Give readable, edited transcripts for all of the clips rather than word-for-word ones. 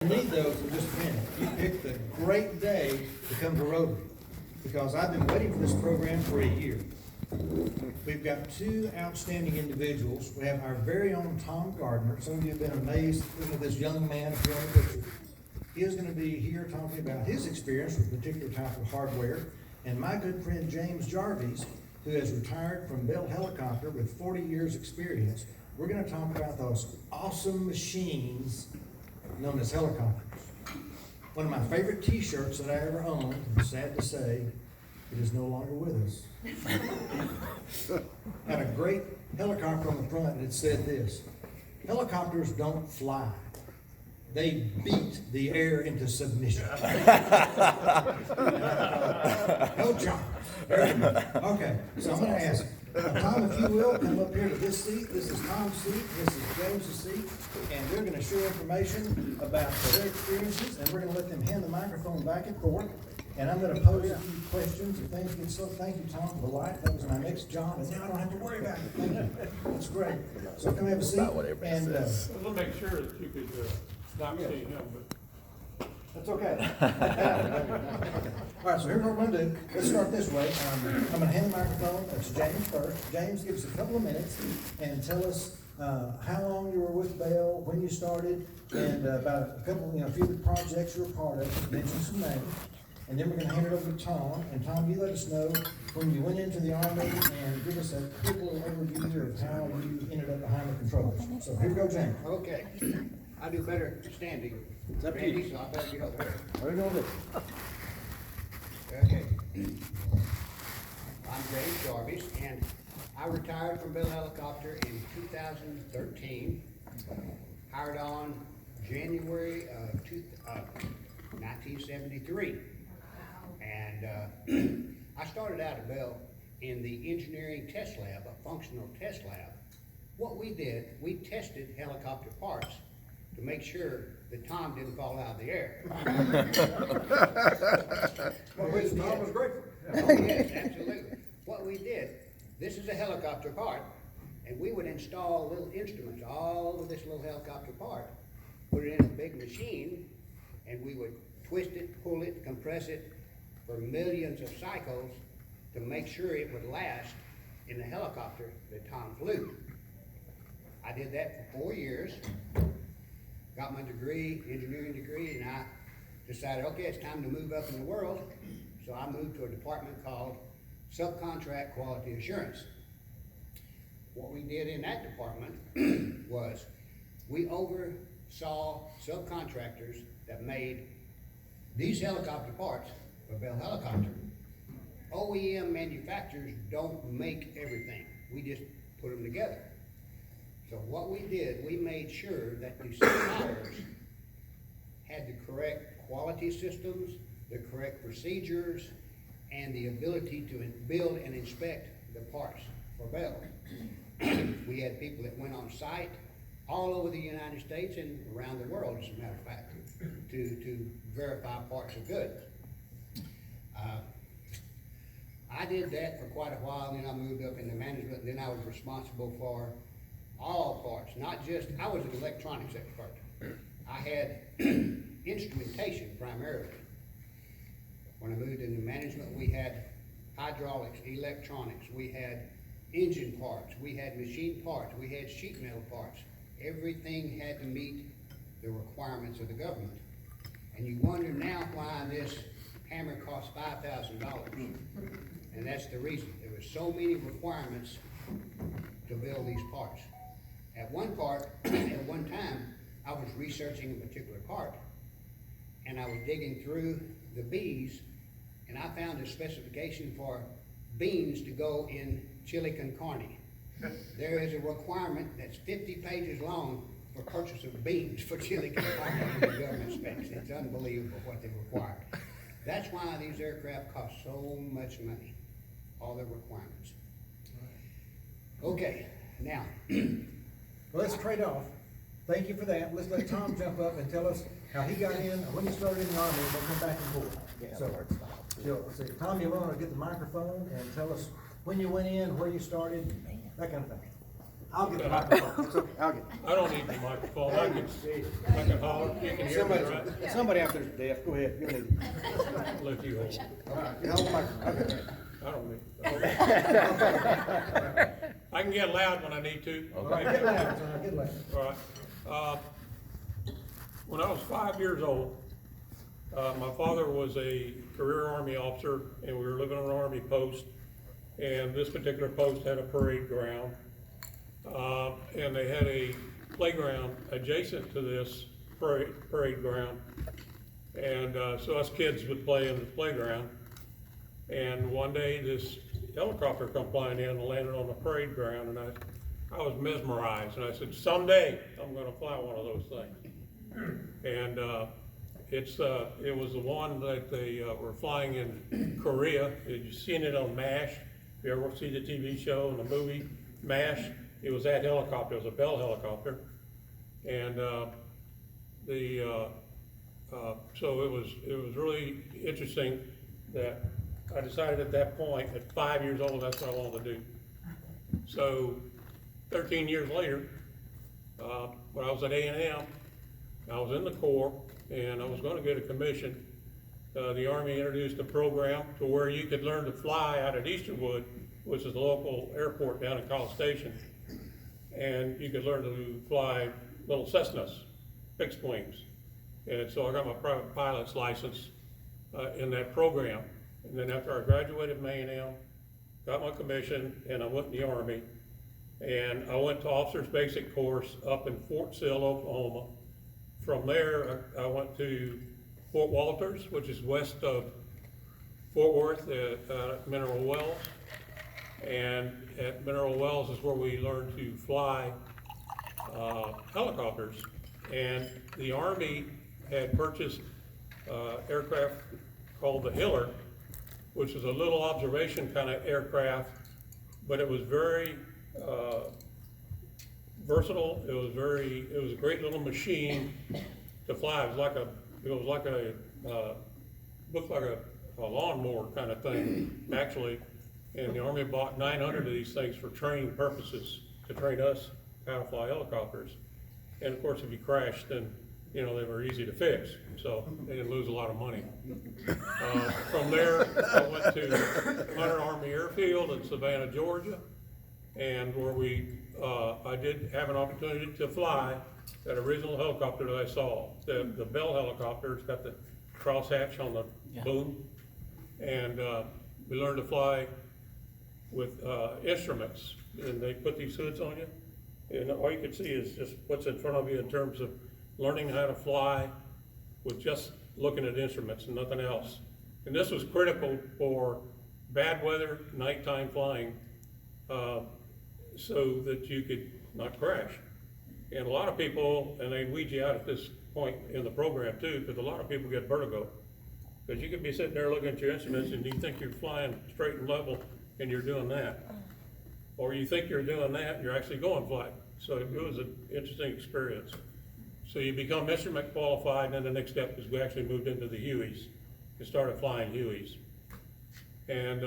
Need those in just a minute. You picked a great day to come to Rotary, because I've been waiting for this program for a year. We've got two outstanding individuals. We have our very own Tom Gardner. Some of you have been amazed looking at this young man up here on the picture. He is going to be here talking about his experience with a particular type of hardware. And my good friend James Jarvis, who has retired from Bell Helicopter with 40 years experience, we're going to talk about those awesome machines known as helicopters. One of my favorite t-shirts that I ever owned, I'm sad to say, it is no longer with us. Had a great helicopter on the front, and it said this: helicopters don't fly, they beat the air into submission. No job. Okay, so I'm going to ask Tom, if you will, come up here to this seat. This is Tom's seat, this is James's seat, and they're going to share information about their experiences, and we're going to let them hand the microphone back and forth. And I'm going to pose a few questions if things get slow. Thank you, Tom, for the light. That was my next job, and now I don't have to worry about it. Thank you. That's great. So come have a seat. And We'll make sure that you could not see him, but. that's okay. All right, so here's what we're going to do. Let's start this way. I'm going to hand the microphone to James first. James, give us a couple of minutes and tell us how long you were with Bell, when you started, and about a couple, a few of the projects you were part of. Mention some names. And then we're going to hand it over to Tom. And Tom, you let us know when you went into the Army and give us a quick little overview of how you ended up behind the controls. So here we go, James. Okay, I do better standing. It's up to you. Randy, so I better get over there. Where are you going to do? Okay. I'm James Jarvis, and I retired from Bell Helicopter in 2013. Hired on January of 1973. And I started out at Bell in the engineering test lab, a functional test lab. What we did, we tested helicopter parts to make sure that Tom didn't fall out of the air. Which Tom was grateful. Oh, yes, absolutely. What we did, this is a helicopter part, and we would install little instruments all over this little helicopter part, put it in a big machine, and we would twist it, pull it, compress it for millions of cycles to make sure it would last in the helicopter that Tom flew. I did that for 4 years, got my degree, engineering degree, and I decided, okay, it's time to move up in the world. So I moved to a department called Subcontract Quality Assurance. What we did in that department was we oversaw subcontractors that made these helicopter parts for Bell Helicopter. OEM manufacturers don't make everything. We just put them together. So what we did, we made sure that the suppliers had the correct quality systems, the correct procedures, and the ability to build and inspect the parts for Bell. We had people that went on site all over the United States and around the world, as a matter of fact, to verify parts are good. I did that for quite a while, and then I moved up into management, and then I was responsible for all parts, not just, I was an electronics expert. I had instrumentation primarily. When I moved into management, we had hydraulics, electronics, we had engine parts, we had machine parts, we had sheet metal parts. Everything had to meet the requirements of the government. And you wonder now why this hammer costs $5,000. And that's the reason. There were so many requirements to build these parts. At one time, I was researching a particular part, and I was digging through the bees, and I found a specification for beans to go in chili con carne. There is a requirement that's 50 pages long for purchase of beans for chili con carne in the government specs. It's unbelievable what they require. That's why these aircraft cost so much money, all the requirements. Okay, now. Well, let's trade off. Thank you for that. Let's let Tom jump up and tell us how he got in, when he started in the Army, and we'll come back and forth. So, let's see. Tom, you want to get the microphone and tell us when you went in, where you started, that kind of thing. I'll get the microphone. It's okay, I'll get it. I don't need the microphone, I can holler, you can hear me, right? Somebody out there's deaf, go ahead, you need it. Let you hold it. All right, you hold the microphone, okay. I don't need. I can get loud when I need to. All right, get loud, Tom, get loud. All right. When I was 5 years old, my father was a career Army officer, and we were living on an Army post. And this particular post had a parade ground, and they had a playground adjacent to this parade ground. And so us kids would play in the playground. And one day, this helicopter come flying in and landed on the parade ground, and I was mesmerized, and I said, someday I'm gonna fly one of those things. And it was the one that they were flying in Korea. You've seen it on MASH. If you ever see the TV show and the movie MASH, it was that helicopter. It was a Bell helicopter. And so it was really interesting that I decided at that point, at 5 years old, that's what I wanted to do. So 13 years later, when I was at A&M, I was in the Corps, and I was gonna get a commission. The Army introduced a program to where you could learn to fly out at Easterwood, which is the local airport down in College Station. And you could learn to fly little Cessnas, fixed wings. And so I got my private pilot's license in that program. And then after I graduated from A&M, got my commission, and I went in the Army. And I went to Officer's Basic Course up in Fort Sill, Oklahoma. From there, I went to Fort Walters, which is west of Fort Worth at Mineral Wells. And at Mineral Wells is where we learned to fly helicopters. And the Army had purchased aircraft called the Hiller, which is a little observation kind of aircraft, but it was very versatile. It was a great little machine to fly. It looked like a lawnmower kind of thing, actually. And the Army bought 900 of these things for training purposes, to train us how to fly helicopters. And of course, if you crashed, then, they were easy to fix, so they didn't lose a lot of money. From there, I went to Hunter Army Airfield in Savannah, Georgia, and where I did have an opportunity to fly that original helicopter that I saw. The Bell helicopter, it's got the crosshatch on the boom, and we learned to fly with instruments, and they put these hoods on you, and all you can see is just what's in front of you in terms of learning how to fly with just looking at instruments and nothing else. And this was critical for bad weather, nighttime flying, so that you could not crash. And a lot of people, and they weed you out at this point in the program too, because a lot of people get vertigo. Because you could be sitting there looking at your instruments and you think you're flying straight and level and you're doing that. Or you think you're doing that and you're actually going flat. So it was an interesting experience. So you become instrument qualified, and then the next step is we actually moved into the Hueys and started flying Hueys. And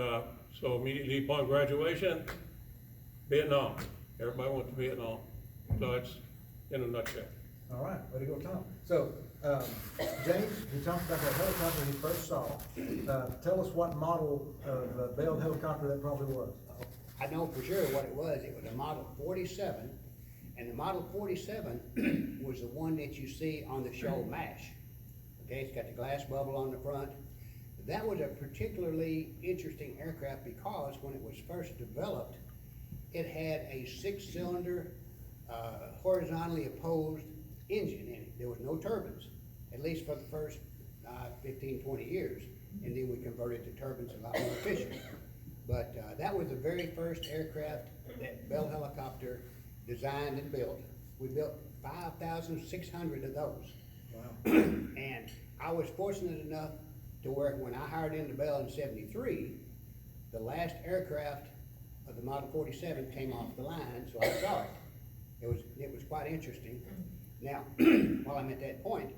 so immediately upon graduation, Vietnam. Everybody went to Vietnam. So it's in a nutshell. All right, way to go, Tom. So, James, you talked about that helicopter you first saw. Tell us what model of Bell helicopter that probably was. I know for sure what it was. It was a Model 47, and the Model 47 was the one that you see on the show MASH. Okay, it's got the glass bubble on the front. That was a particularly interesting aircraft because when it was first developed, it had a 6-cylinder, horizontally opposed engine in it. There was no turbines, at least for the first 15, 20 years. And then we converted to turbines a lot more efficient. But that was the very first aircraft that Bell Helicopter designed and built. We built 5,600 of those. Wow. And I was fortunate enough to where when I hired into Bell in '73, the last aircraft of the Model 47 came off the line, so I saw it. It was quite interesting. Now, while I'm at that point,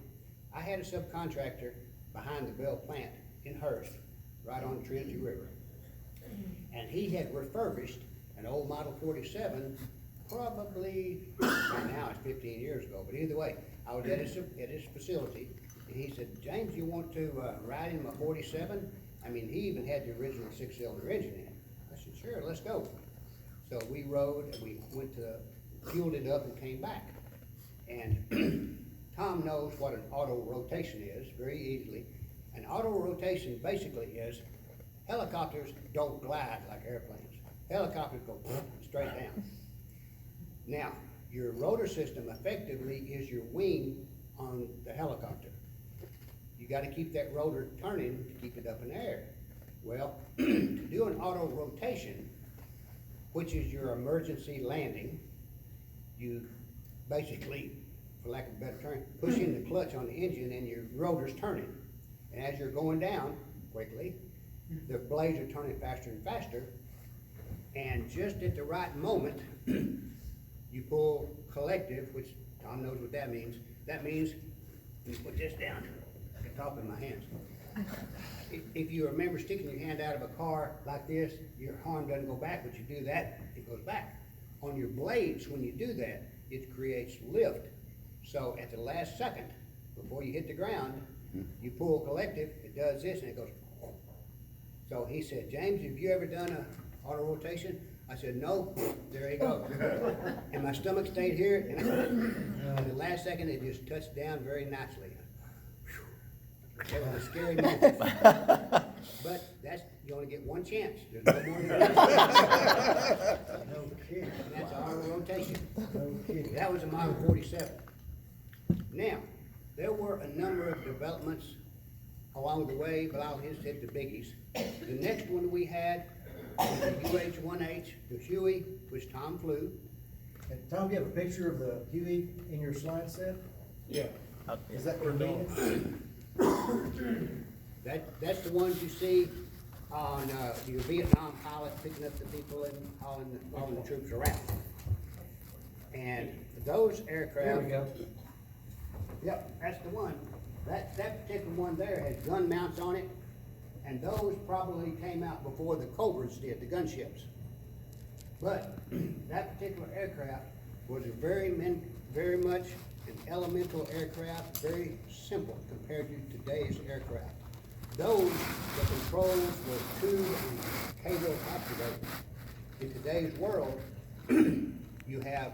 I had a subcontractor behind the Bell plant in Hurst, right on the Trinity River. And he had refurbished an old Model 47 probably, now it's 15 years ago, but either way, I was at his facility, and he said, James, you want to ride in my 47? I mean, he even had the original 6-cylinder engine in it. I said, sure, let's go. So we rode, and we went to, fueled it up and came back. And Tom knows what an auto rotation is very easily. An auto rotation basically is, helicopters don't glide like airplanes. Helicopters go straight down. Now, your rotor system effectively is your wing on the helicopter. You gotta keep that rotor turning to keep it up in the air. Well, to do an auto rotation, which is your emergency landing, you basically, for lack of a better term, push in the clutch on the engine and your rotor's turning. And as you're going down quickly, the blades are turning faster and faster. And just at the right moment, you pull collective, which Tom knows what that means. That means you put this down at the top of my hands. If you remember sticking your hand out of a car like this, your arm doesn't go back, but you do that, it goes back. On your blades, when you do that, it creates lift. So at the last second, before you hit the ground, you pull collective, it does this, and it goes. So he said, James, have you ever done a auto rotation? I said, no. There you go. And my stomach stayed here, and in the last second, it just touched down very nicely. It was a scary moment. But that's, you only get one chance. There's no more than that. No kidding. And that's auto rotation. No kidding. That was a Model 47. Now, there were a number of developments along the way, but I'll just hit the biggies. The next one we had was the UH-1H, the Huey, which Tom flew. And Tom, you have a picture of the Huey in your slide set? Yeah. Is that convenient? That's the ones you see on your Vietnam pilot picking up the people and hauling the troops around. And those aircraft. There we go. Yep, that's the one. That particular one there has gun mounts on it, and those probably came out before the Cobras did, the gunships. But that particular aircraft was a very much an elemental aircraft, very simple compared to today's aircraft. Those, the controls were tube and cable activated. In today's world, you have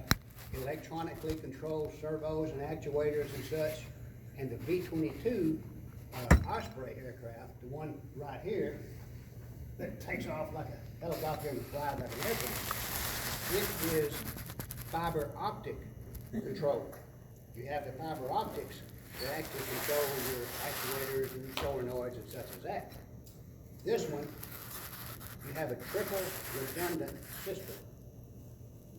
electronically controlled servos and actuators and such, and the V-22 Osprey aircraft, the one right here, that takes off like a helicopter and flies like an airplane. It is fiber optic control. You have the fiber optics that actually control your actuators and your solenoids and such as that. This one, you have a triple redundant system.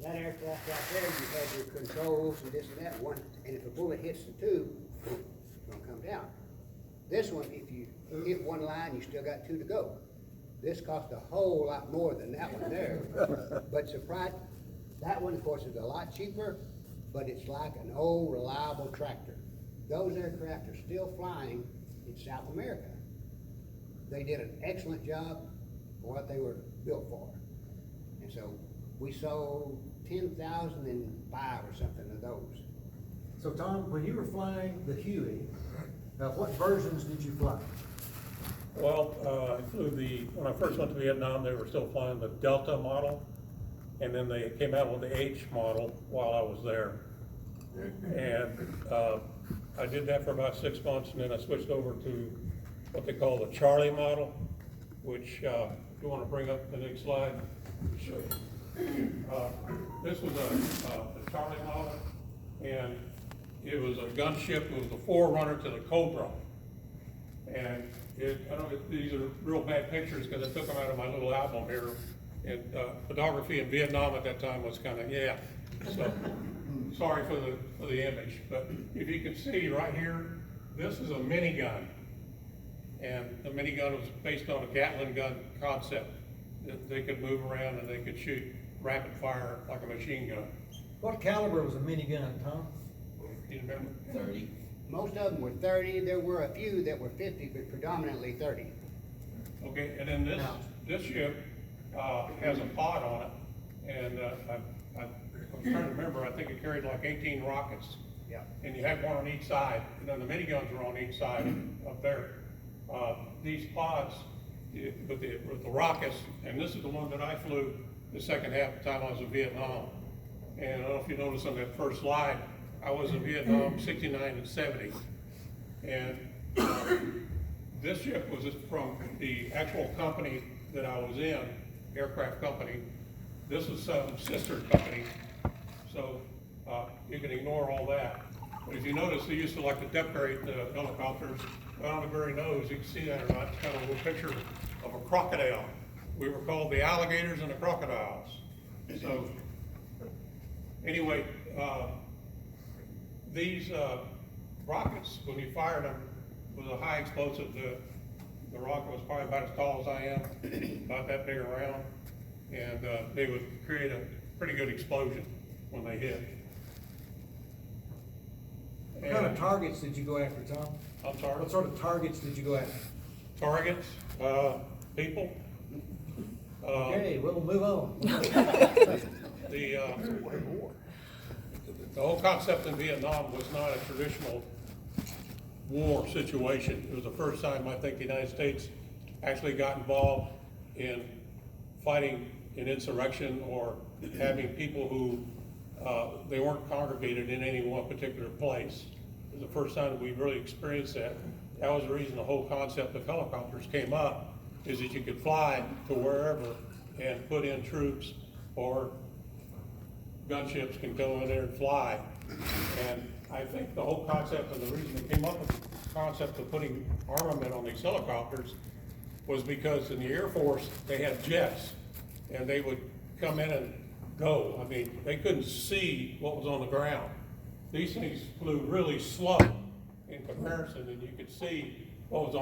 That aircraft right there, you have your controls and this and that one, and if a bullet hits the tube, it's gonna come down. This one, if you hit one line, you still got two to go. This costs a whole lot more than that one there. But surprise, that one, of course, is a lot cheaper, but it's like an old reliable tractor. Those aircraft are still flying in South America. They did an excellent job for what they were built for. And so we sold 10,005 or something of those. So Tom, when you were flying the Huey, what versions did you fly? Well, I flew when I first went to Vietnam, they were still flying the Delta model, and then they came out with the H model while I was there. And I did that for about 6 months, and then I switched over to what they call the Charlie model, which, if you want to bring up the next slide, I'll show you. This was a Charlie model, and it was a gunship. It was the forerunner to the Cobra. And I don't know if these are real bad pictures because I took them out of my little album here. And photography in Vietnam at that time was kind of, yeah. So sorry for the image. But if you can see right here, this is a minigun. And the minigun was based on a Gatling gun concept. They could move around and they could shoot rapid fire like a machine gun. What caliber was a minigun, Tom? Do you remember? 30. Most of them were 30. There were a few that were 50, but predominantly 30. Okay, and then this ship has a pod on it, and I trying to remember, I think it carried like 18 rockets. Yeah. And you had one on each side, and then the miniguns were on each side up there. These pods, with the rockets, and this is the one that I flew the second half of the time I was in Vietnam. And I don't know if you noticed on that first slide, I was in Vietnam 69 and 70. And this ship was from the actual company that I was in, aircraft company. This was some sister company, so you can ignore all that. But if you notice, they used to like to decorate the helicopters. Right on the very nose, you can see that or not, it's kind of a little picture of a crocodile. We were called the alligators and the crocodiles. So, anyway, these rockets, when you fired them, was a high explosive. The rocket was probably about as tall as I am, about that big around, and they would create a pretty good explosion when they hit. What kind of And- targets did you go after, Tom? I'm sorry? What sort of targets did you go after? Targets, people. Okay, we'll move on. The whole concept in Vietnam was not a traditional war situation. It was the first time, I think, the United States actually got involved in fighting an insurrection or having people who, they weren't congregated in any one particular place. It was the first time that we really experienced that. That was the reason the whole concept of helicopters came up, is that you could fly to wherever and put in troops, or gunships can go in there and fly. And I think the whole concept, and the reason they came up with the concept of putting armament on these helicopters was because in the Air Force, they had jets, and they would come in and go. I mean, they couldn't see what was on the ground. These things flew really slow in comparison, and you could see what was on